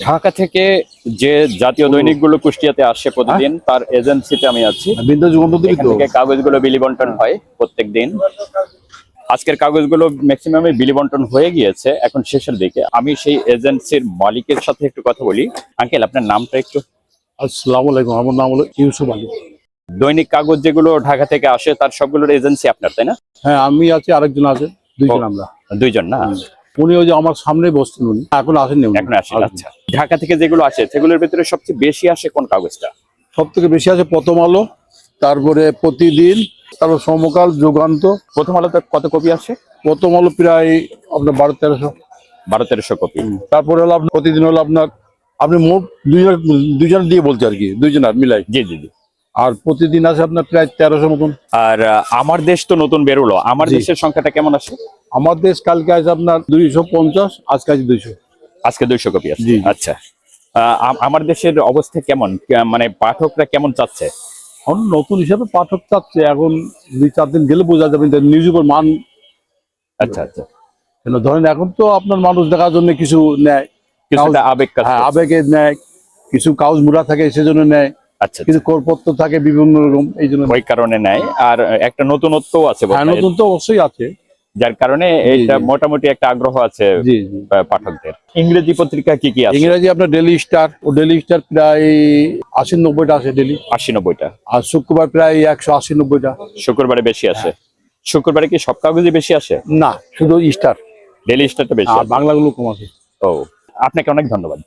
ঢাকা থেকে যে জাতীয় দৈনিকগুলো কুষ্টিয়াতে আসে প্রতিদিন তার এজেন্সিতে আমি আছি। এখান থেকে কাগজগুলো বিলি বন্টন হয় প্রত্যেকদিন। আজকের কাগজগুলো ম্যাক্সিমামে বিলি বন্টন হয়ে গিয়েছে, এখন শেষের দিকে। আমি সেই এজেন্সির মালিকের সাথে একটু কথা বলি। আঙ্কেল, আপনার নামটা একটু? আসসালামু আলাইকুম, আমার নাম হলো ইউসুফ আলী। দৈনিক কাগজ যেগুলো ঢাকা থেকে আসে তার সবগুলোর এজেন্সি আপনার, তাই না? হ্যাঁ, আমি আছি, আরেকজন আছে, দুইজন আমরা। দুইজন না? উনি ওই যে আমার সামনে বসছেন, উনি এখন আসেননি, এখন আসেন। আচ্ছা, ঢাকা থেকে যেগুলো আসে সেগুলোর ভিতরে সবচেয়ে বেশি আসে কোন কাগজটা? সব থেকে বেশি আছে প্রথম আলো, তারপরে প্রতিদিন, তারপর সমকাল, যুগান্ত। প্রথম আলোতে কত কপি আসে? প্রথম আলো প্রায় আপনার 1200-1300। 1200-1300 কপি। তারপরে হলো আপনার প্রতিদিন হলো আপনার, আপনি মোট দুইজন দিয়ে বলছে আর কি, দুইজনের মিলাই। জি জি জি। আর প্রতিদিন আছে আপনার প্রায় 1300 মতন। আর আমার দেশ তো নতুন বেরোলো, আমার জি। দেশের সংখ্যাটা কেমন আসে? আমার দেশ কালকে আছে আপনার 250, আজকে আছে 200। আজকে 200 কপি আছে। জি। আচ্ছা, আমার দেশের অবস্থা কেমন, মানে পাঠকরা কেমন চাচ্ছে? এখন নতুন হিসাবে পাঠক চাচ্ছে, এখন 2-4 দিন গেলে বোঝা যাবে নিউজ পেপার মান। আচ্ছা আচ্ছা। কেন ধরেন এখন তো আপনার মানুষ দেখার জন্য কিছু নেয়, কিছুটা আবেগ কাজ হ্যাঁ করছে। আবেগে নেয়, কিছু কাগজ মুড়া থাকে সেজন্য নেয়, আচ্ছা কিছু আচ্ছা। করপত্র থাকে বিভিন্ন রকম, এই জন্য ওই কারণে নেয়। আর একটা নতুনত্ব আছে হ্যাঁ, বোধহয়, নতুন তো অবশ্যই আছে, যার কারণে এইটা জি। মোটামুটি একটা আগ্রহ আছে জি জি। পাঠকদের। ইংরেজি পত্রিকা কি কি আছে? ইংরেজি আপনার ডেইলি স্টার, ও ডেইলি স্টার প্রায় 80-90টা আছে ডেইলি। 80-90টা। আর শুক্রবার প্রায় 180-90টা। শুক্রবারে বেশি আসে? শুক্রবারে কি সব কাগজই বেশি আসে? না, শুধু স্টার, ডেইলি স্টারটা বেশি আর আসে। বাংলাগুলো কম আছে। ও, আপনাকে অনেক ধন্যবাদ।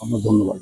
আপনার ধন্যবাদ।